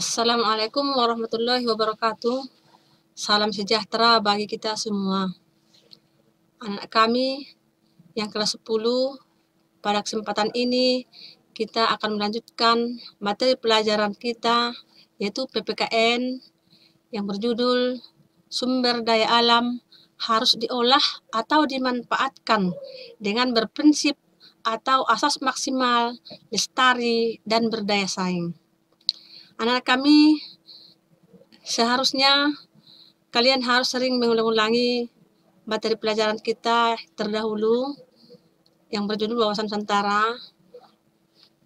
Assalamualaikum warahmatullahi wabarakatuh. Salam sejahtera bagi kita semua. Anak kami yang kelas 10, pada kesempatan ini kita akan melanjutkan materi pelajaran kita, yaitu PPKN yang berjudul Sumber Daya Alam harus diolah atau dimanfaatkan dengan berprinsip atau asas maksimal, lestari, dan berdaya saing. Anak kami, seharusnya kalian harus sering mengulang-ulangi materi pelajaran kita terdahulu yang berjudul Wawasan Nusantara.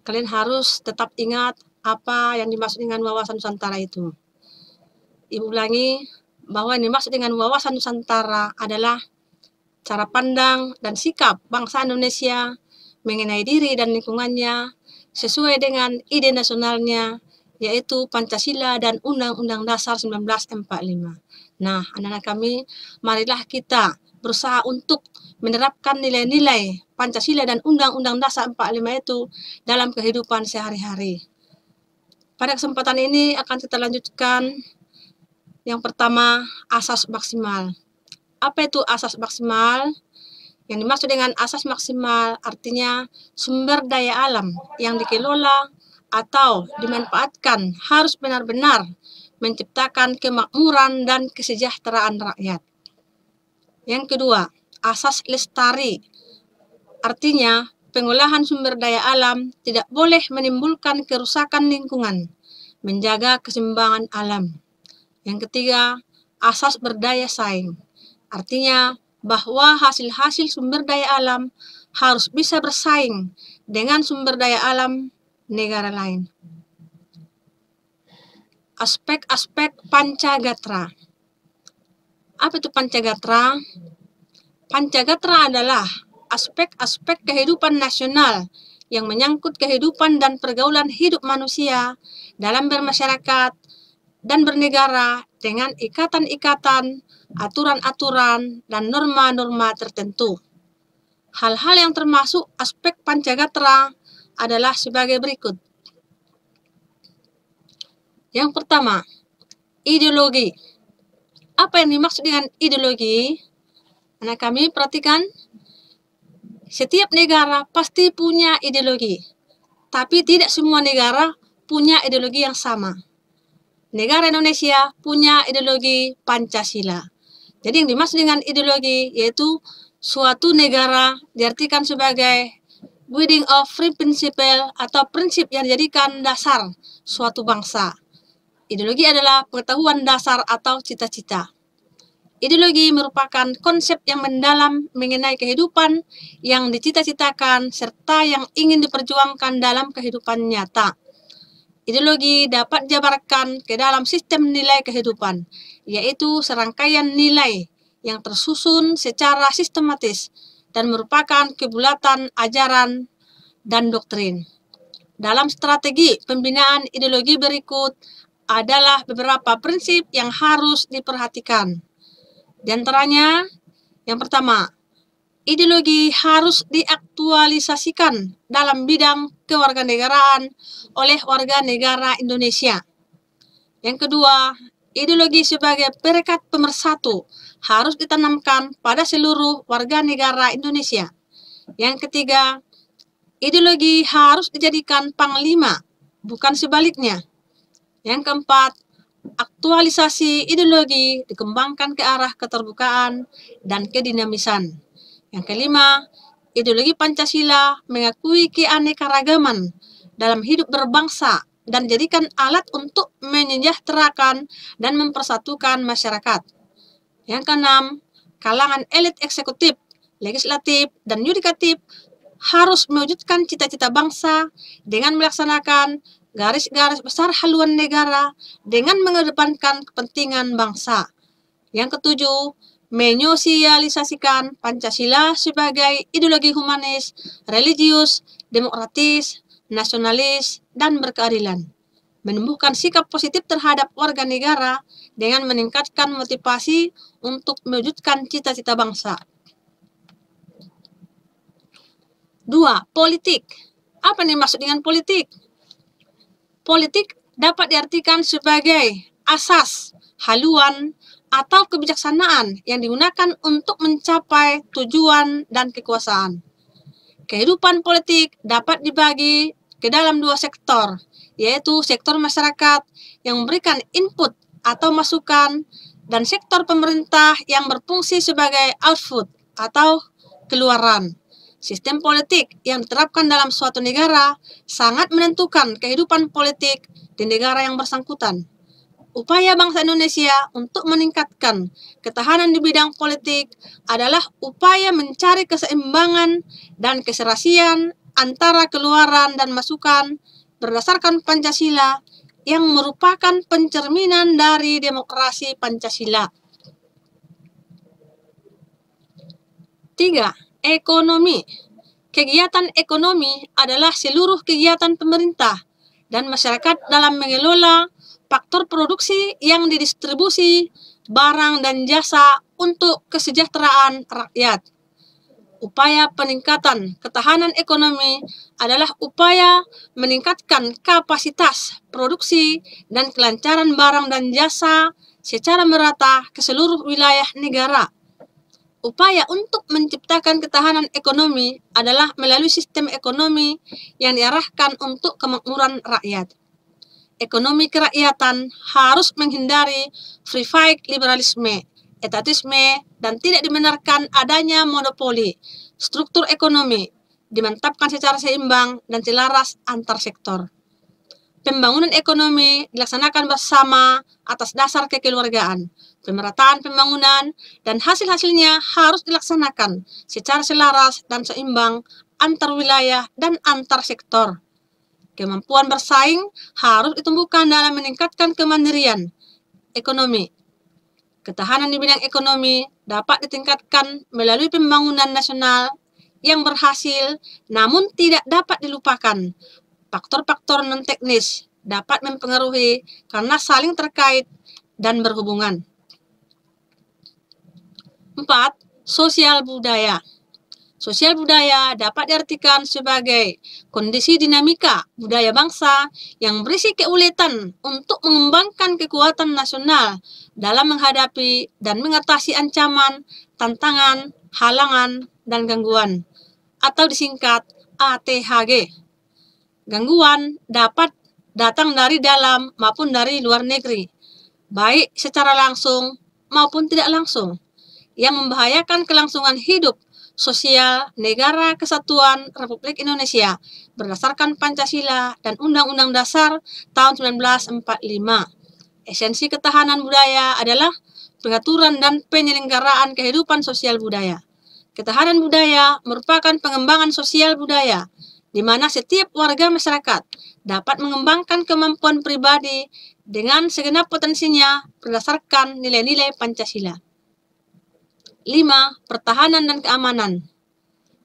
Kalian harus tetap ingat apa yang dimaksud dengan wawasan Nusantara itu. Ibu ulangi bahwa yang dimaksud dengan wawasan Nusantara adalah cara pandang dan sikap bangsa Indonesia mengenai diri dan lingkungannya sesuai dengan ide nasionalnya, yaitu Pancasila dan Undang-Undang Dasar 1945. Nah, anak-anak kami, marilah kita berusaha untuk menerapkan nilai-nilai Pancasila dan Undang-Undang Dasar 45 itu dalam kehidupan sehari-hari. Pada kesempatan ini akan kita lanjutkan yang pertama, asas maksimal. Apa itu asas maksimal? Yang dimaksud dengan asas maksimal artinya sumber daya alam yang dikelola atau dimanfaatkan harus benar-benar menciptakan kemakmuran dan kesejahteraan rakyat. Yang kedua, asas lestari. Artinya, pengolahan sumber daya alam tidak boleh menimbulkan kerusakan lingkungan, menjaga keseimbangan alam. Yang ketiga, asas berdaya saing. Artinya, bahwa hasil-hasil sumber daya alam harus bisa bersaing dengan sumber daya alam negara lain. Aspek-aspek Pancagatra. Apa itu Pancagatra? Pancagatra adalah aspek-aspek kehidupan nasional yang menyangkut kehidupan dan pergaulan hidup manusia dalam bermasyarakat dan bernegara dengan ikatan-ikatan, aturan-aturan, dan norma-norma tertentu. Hal-hal yang termasuk aspek Pancagatra adalah sebagai berikut. Yang pertama, ideologi. Apa yang dimaksud dengan ideologi? Anak kami perhatikan, setiap negara pasti punya ideologi, tapi tidak semua negara punya ideologi yang sama. Negara Indonesia punya ideologi Pancasila. Jadi yang dimaksud dengan ideologi yaitu suatu negara diartikan sebagai guiding of free principle atau prinsip yang dijadikan dasar suatu bangsa. Ideologi adalah pengetahuan dasar atau cita-cita. Ideologi merupakan konsep yang mendalam mengenai kehidupan yang dicita-citakan serta yang ingin diperjuangkan dalam kehidupan nyata. Ideologi dapat dijabarkan ke dalam sistem nilai kehidupan, yaitu serangkaian nilai yang tersusun secara sistematis dan merupakan kebulatan ajaran dan doktrin. Dalam strategi pembinaan ideologi berikut adalah beberapa prinsip yang harus diperhatikan. Di antaranya, yang pertama, ideologi harus diaktualisasikan dalam bidang kewarganegaraan oleh warga negara Indonesia. Yang kedua, ideologi sebagai perekat pemersatu harus ditanamkan pada seluruh warga negara Indonesia. Yang ketiga, ideologi harus dijadikan panglima, bukan sebaliknya. Yang keempat, aktualisasi ideologi dikembangkan ke arah keterbukaan dan kedinamisan. Yang kelima, ideologi Pancasila mengakui keanekaragaman dalam hidup berbangsa dan dijadikan alat untuk menyejahterakan dan mempersatukan masyarakat. Yang keenam, kalangan elit eksekutif, legislatif, dan yudikatif harus mewujudkan cita-cita bangsa dengan melaksanakan garis-garis besar haluan negara dengan mengedepankan kepentingan bangsa. Yang ketujuh, menyosialisasikan Pancasila sebagai ideologi humanis, religius, demokratis, nasionalis, dan berkeadilan. Menumbuhkan sikap positif terhadap warga negara dengan meningkatkan motivasi untuk mewujudkan cita-cita bangsa. 2. Politik. Apa yang dimaksud dengan politik? Politik dapat diartikan sebagai asas, haluan, atau kebijaksanaan yang digunakan untuk mencapai tujuan dan kekuasaan. Kehidupan politik dapat dibagi ke dalam dua sektor, yaitu sektor masyarakat yang memberikan input atau masukan, dan sektor pemerintah yang berfungsi sebagai output atau keluaran. Sistem politik yang diterapkan dalam suatu negara sangat menentukan kehidupan politik di negara yang bersangkutan. Upaya bangsa Indonesia untuk meningkatkan ketahanan di bidang politik adalah upaya mencari keseimbangan dan keserasian antara keluaran dan masukan berdasarkan Pancasila yang merupakan pencerminan dari demokrasi Pancasila. 3. Ekonomi. Kegiatan ekonomi adalah seluruh kegiatan pemerintah dan masyarakat dalam mengelola faktor produksi yang didistribusi barang dan jasa untuk kesejahteraan rakyat. Upaya peningkatan ketahanan ekonomi adalah upaya meningkatkan kapasitas produksi dan kelancaran barang dan jasa secara merata ke seluruh wilayah negara. Upaya untuk menciptakan ketahanan ekonomi adalah melalui sistem ekonomi yang diarahkan untuk kemakmuran rakyat. Ekonomi kerakyatan harus menghindari free fight liberalisme, etatisme, dan tidak dibenarkan adanya monopoli. Struktur ekonomi dimantapkan secara seimbang dan selaras antar sektor. Pembangunan ekonomi dilaksanakan bersama atas dasar kekeluargaan. Pemerataan pembangunan dan hasil-hasilnya harus dilaksanakan secara selaras dan seimbang antar wilayah dan antar sektor. Kemampuan bersaing harus ditumbuhkan dalam meningkatkan kemandirian ekonomi. Ketahanan di bidang ekonomi dapat ditingkatkan melalui pembangunan nasional yang berhasil, namun tidak dapat dilupakan. Faktor-faktor non-teknis dapat mempengaruhi karena saling terkait dan berhubungan. 4. Sosial budaya. Sosial budaya dapat diartikan sebagai kondisi dinamika budaya bangsa yang berisi keuletan untuk mengembangkan kekuatan nasional dalam menghadapi dan mengatasi ancaman, tantangan, halangan, dan gangguan, atau disingkat ATHG. Gangguan dapat datang dari dalam maupun dari luar negeri, baik secara langsung maupun tidak langsung, yang membahayakan kelangsungan hidup sosial negara kesatuan Republik Indonesia berdasarkan Pancasila dan Undang-Undang Dasar tahun 1945. Esensi ketahanan budaya adalah pengaturan dan penyelenggaraan kehidupan sosial budaya. Ketahanan budaya merupakan pengembangan sosial budaya, di mana setiap warga masyarakat dapat mengembangkan kemampuan pribadi dengan segenap potensinya berdasarkan nilai-nilai Pancasila. 5. Pertahanan dan keamanan.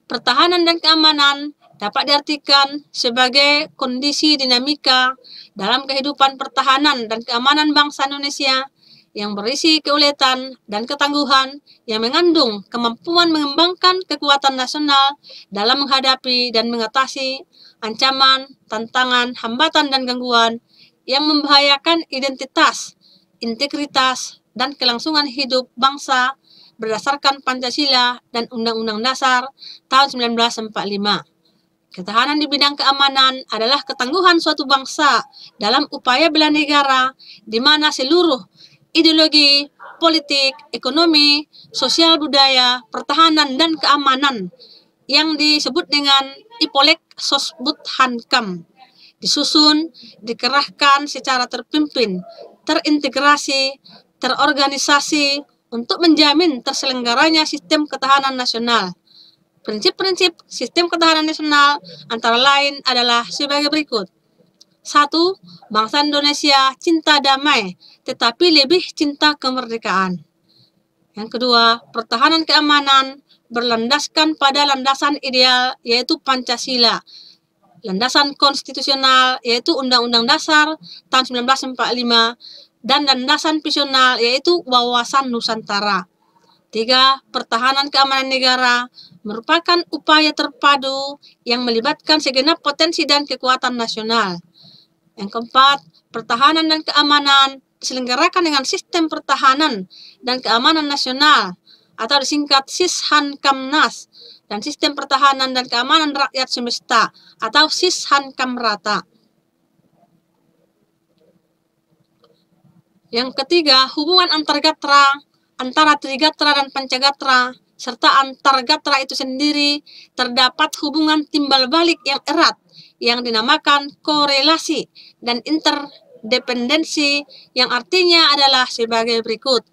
Pertahanan dan keamanan dapat diartikan sebagai kondisi dinamika dalam kehidupan pertahanan dan keamanan bangsa Indonesia yang berisi keuletan dan ketangguhan yang mengandung kemampuan mengembangkan kekuatan nasional dalam menghadapi dan mengatasi ancaman, tantangan, hambatan, dan gangguan yang membahayakan identitas, integritas, dan kelangsungan hidup bangsa berdasarkan Pancasila dan Undang-Undang Dasar tahun 1945. Ketahanan di bidang keamanan adalah ketangguhan suatu bangsa dalam upaya bela negara, di mana seluruh ideologi, politik, ekonomi, sosial budaya, pertahanan, dan keamanan yang disebut dengan Ipolek Sosbud Hankam disusun, dikerahkan secara terpimpin, terintegrasi, terorganisasi, untuk menjamin terselenggaranya sistem ketahanan nasional. Prinsip-prinsip sistem ketahanan nasional antara lain adalah sebagai berikut. 1. Bangsa Indonesia cinta damai, tetapi lebih cinta kemerdekaan. Yang kedua, pertahanan keamanan berlandaskan pada landasan ideal, yaitu Pancasila. Landasan konstitusional, yaitu Undang-Undang Dasar tahun 1945, dan landasan visional, yaitu wawasan Nusantara. 3. Pertahanan keamanan negara merupakan upaya terpadu yang melibatkan segenap potensi dan kekuatan nasional. Yang keempat, pertahanan dan keamanan diselenggarakan dengan sistem pertahanan dan keamanan nasional atau disingkat Sishankamnas, dan sistem pertahanan dan keamanan rakyat semesta atau Sishankamrata. Yang ketiga, hubungan antar gatra, antara Trigatra dan Pancagatra, serta antar gatra itu sendiri terdapat hubungan timbal balik yang erat yang dinamakan korelasi dan interdependensi, yang artinya adalah sebagai berikut.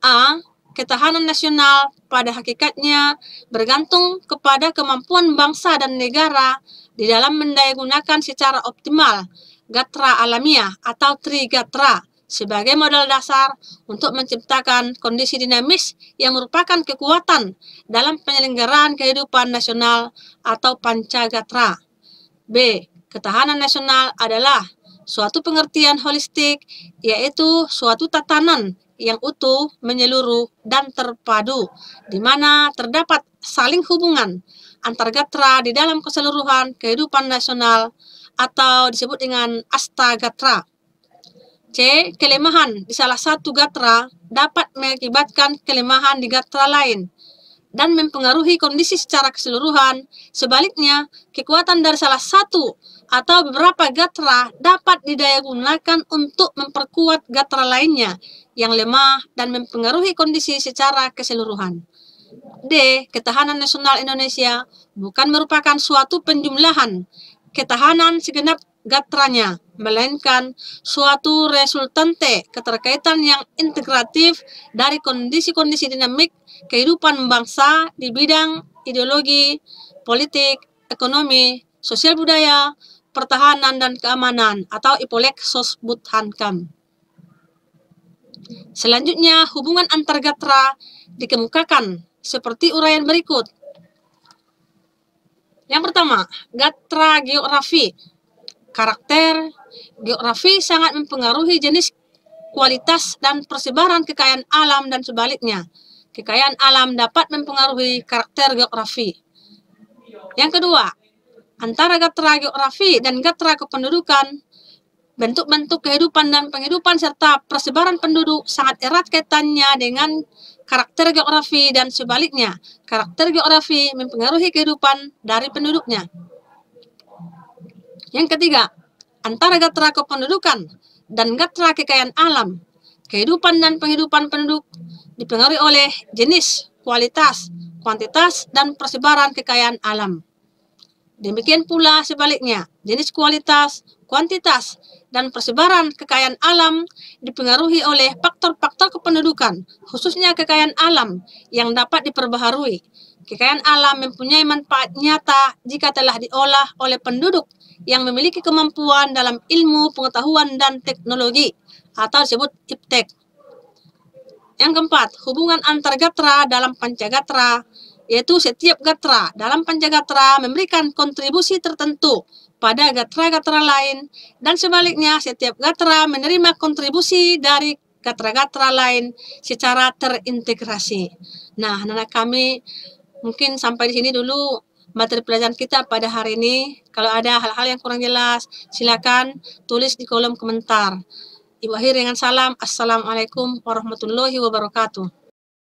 A. Ketahanan nasional pada hakikatnya bergantung kepada kemampuan bangsa dan negara di dalam mendayagunakan secara optimal gatra alamiah atau Trigatra sebagai modal dasar untuk menciptakan kondisi dinamis yang merupakan kekuatan dalam penyelenggaraan kehidupan nasional atau Pancagatra. B. Ketahanan nasional adalah suatu pengertian holistik, yaitu suatu tatanan yang utuh, menyeluruh, dan terpadu, di mana terdapat saling hubungan antar gatra di dalam keseluruhan kehidupan nasional atau disebut dengan astagatra. C. Kelemahan di salah satu gatra dapat mengakibatkan kelemahan di gatra lain dan mempengaruhi kondisi secara keseluruhan. Sebaliknya, kekuatan dari salah satu atau beberapa gatra dapat didayagunakan untuk memperkuat gatra lainnya yang lemah dan mempengaruhi kondisi secara keseluruhan. D. Ketahanan nasional Indonesia bukan merupakan suatu penjumlahan ketahanan segenap gatranya, melainkan suatu resultante keterkaitan yang integratif dari kondisi-kondisi dinamik kehidupan bangsa di bidang ideologi, politik, ekonomi, sosial budaya, pertahanan dan keamanan atau Ipolek Sosbudhankam. Selanjutnya, hubungan antar gatra dikemukakan seperti uraian berikut. Yang pertama, gatra geografi. Karakter geografi sangat mempengaruhi jenis, kualitas, dan persebaran kekayaan alam dan sebaliknya. Kekayaan alam dapat mempengaruhi karakter geografi. Yang kedua, antara gatra geografi dan gatra kependudukan, bentuk-bentuk kehidupan dan penghidupan serta persebaran penduduk sangat erat kaitannya dengan karakter geografi dan sebaliknya. Karakter geografi mempengaruhi kehidupan dari penduduknya. Yang ketiga, antara gatra kependudukan dan gatra kekayaan alam, kehidupan dan penghidupan penduduk dipengaruhi oleh jenis, kualitas, kuantitas, dan persebaran kekayaan alam. Demikian pula sebaliknya, jenis, kualitas, kuantitas, dan persebaran kekayaan alam dipengaruhi oleh faktor-faktor kependudukan, khususnya kekayaan alam yang dapat diperbaharui. Kekayaan alam mempunyai manfaat nyata jika telah diolah oleh penduduk yang memiliki kemampuan dalam ilmu, pengetahuan, dan teknologi atau disebut iptek. Yang keempat, hubungan antar gatra dalam Pancagatra, yaitu setiap gatra dalam Pancagatra memberikan kontribusi tertentu pada gatra-gatra lain, dan sebaliknya setiap gatra menerima kontribusi dari gatra-gatra lain secara terintegrasi. Nah, anak-anak kami, mungkin sampai di sini dulu materi pelajaran kita pada hari ini. Kalau ada hal-hal yang kurang jelas, silakan tulis di kolom komentar. Ibu akhiri dengan salam. Assalamualaikum warahmatullahi wabarakatuh.